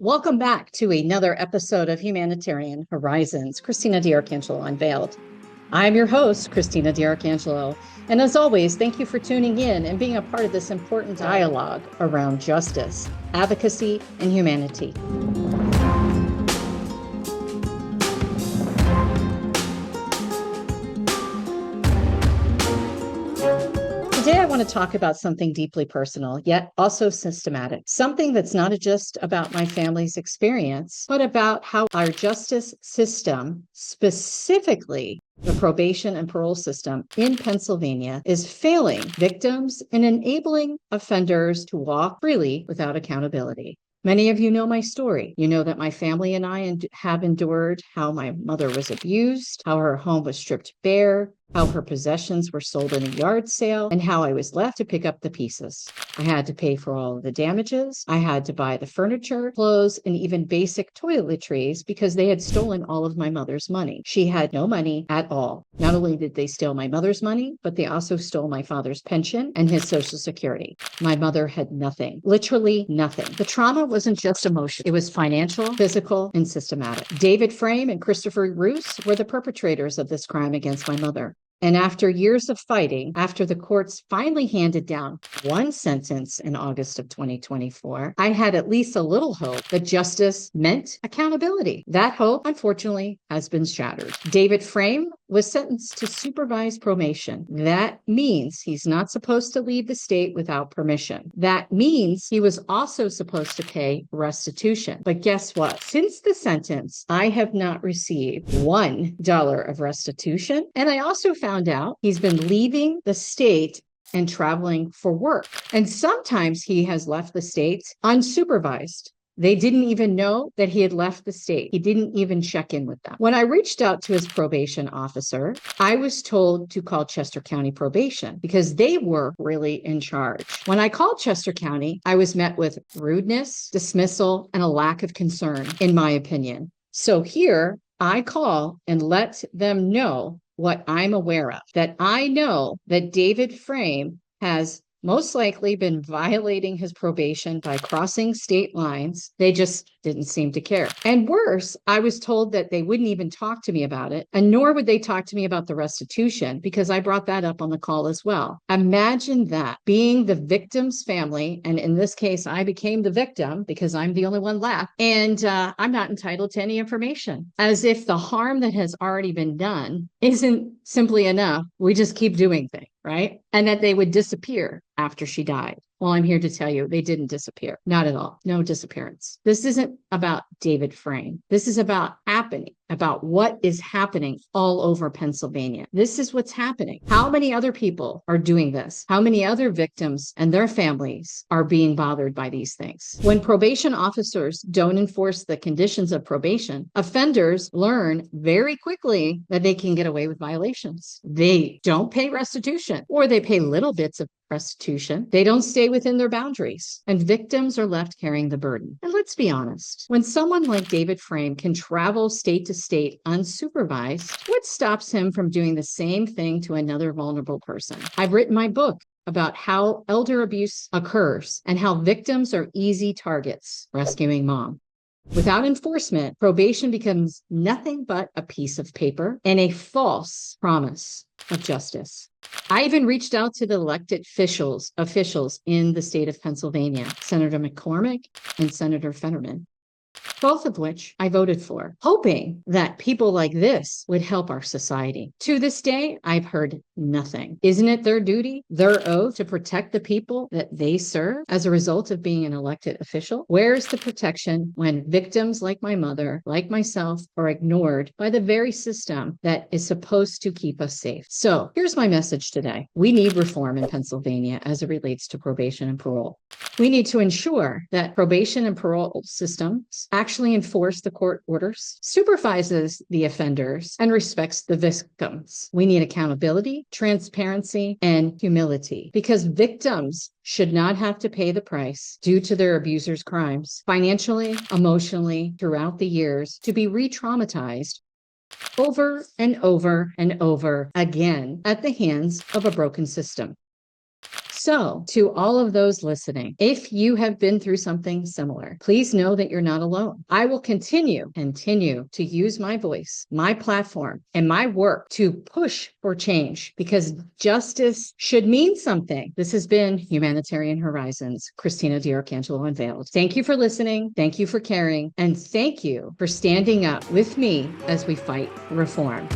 Welcome back to another episode of Humanitarian Horizons, Christina DiArcangelo Unveiled. I'm your host, Christina DiArcangelo, and as always, thank you for tuning in and being a part of this important dialogue around justice, advocacy, and humanity. Today, I want to talk about something deeply personal, yet also systematic, something that's not just about my family's experience, but about how our justice system, specifically the probation and parole system in Pennsylvania, is failing victims and enabling offenders to walk freely without accountability. Many of you know my story. You know that my family and I have endured how my mother was abused, how her home was stripped bare, how her possessions were sold in a yard sale, and how I was left to pick up the pieces. I had to pay for all of the damages. I had to buy the furniture, clothes, and even basic toiletries because they had stolen all of my mother's money. She had no money at all. Not only did they steal my mother's money, but they also stole my father's pension and his Social Security. My mother had nothing, literally nothing. The trauma wasn't just emotional. It was financial, physical, and systematic. David Frame and Christopher Roos were the perpetrators of this crime against my mother. And after years of fighting, after the courts finally handed down one sentence in August of 2024, I had at least a little hope that justice meant accountability. That hope, unfortunately, has been shattered. David Frame was sentenced to supervised probation. That means he's not supposed to leave the state without permission. That means he was also supposed to pay restitution. But guess what? Since the sentence, I have not received $1 of restitution. And I also found out he's been leaving the state and traveling for work. And sometimes he has left the state unsupervised. They didn't even know that he had left the state. He didn't even check in with them. When I reached out to his probation officer, I was told to call Chester County Probation because they were really in charge. When I called Chester County, I was met with rudeness, dismissal, and a lack of concern, in my opinion. So here I call and let them know what I'm aware of, that I know that David Frame has most likely been violating his probation by crossing state lines. They just didn't seem to care. And worse, I was told that they wouldn't even talk to me about it, and nor would they talk to me about the restitution because I brought that up on the call as well. Imagine that, being the victim's family, and in this case, I became the victim because I'm the only one left, and I'm not entitled to any information, as if the harm that has already been done isn't simply enough. We just keep doing things, right? And that they would disappear after she died. Well, I'm here to tell you they didn't disappear. Not at all. No disappearance. This isn't about David Frame. This is about what is happening all over Pennsylvania. This is what's happening. How many other people are doing this? How many other victims and their families are being bothered by these things? When probation officers don't enforce the conditions of probation, offenders learn very quickly that they can get away with violations. They don't pay restitution, or they pay little bits of restitution. They don't stay within their boundaries, and victims are left carrying the burden. And let's be honest, when someone like David Frame can travel state to state unsupervised, what stops him from doing the same thing to another vulnerable person? I've written my book about how elder abuse occurs and how victims are easy targets. Rescuing Mom. Without enforcement, probation becomes nothing but a piece of paper and a false promise of justice. I even reached out to the elected officials in the state of Pennsylvania, Senator McCormick and Senator Fetterman, both of which I voted for, hoping that people like this would help our society. To this day, I've heard nothing. Isn't it their duty, their oath, to protect the people that they serve as a result of being an elected official? Where is the protection when victims like my mother, like myself, are ignored by the very system that is supposed to keep us safe? So here's my message today. We need reform in Pennsylvania as it relates to probation and parole. We need to ensure that probation and parole systems actually enforce the court orders, supervises the offenders, and respects the victims. We need accountability, transparency, and humility, because victims should not have to pay the price due to their abusers' crimes, financially, emotionally, throughout the years, to be re-traumatized over and over and over again at the hands of a broken system. So, to all of those listening, if you have been through something similar, please know that you're not alone. I will continue to use my voice, my platform, and my work to push for change because justice should mean something. This has been Humanitarian Horizons, Christina DiArcangelo Unveiled. Thank you for listening. Thank you for caring. And thank you for standing up with me as we fight reform.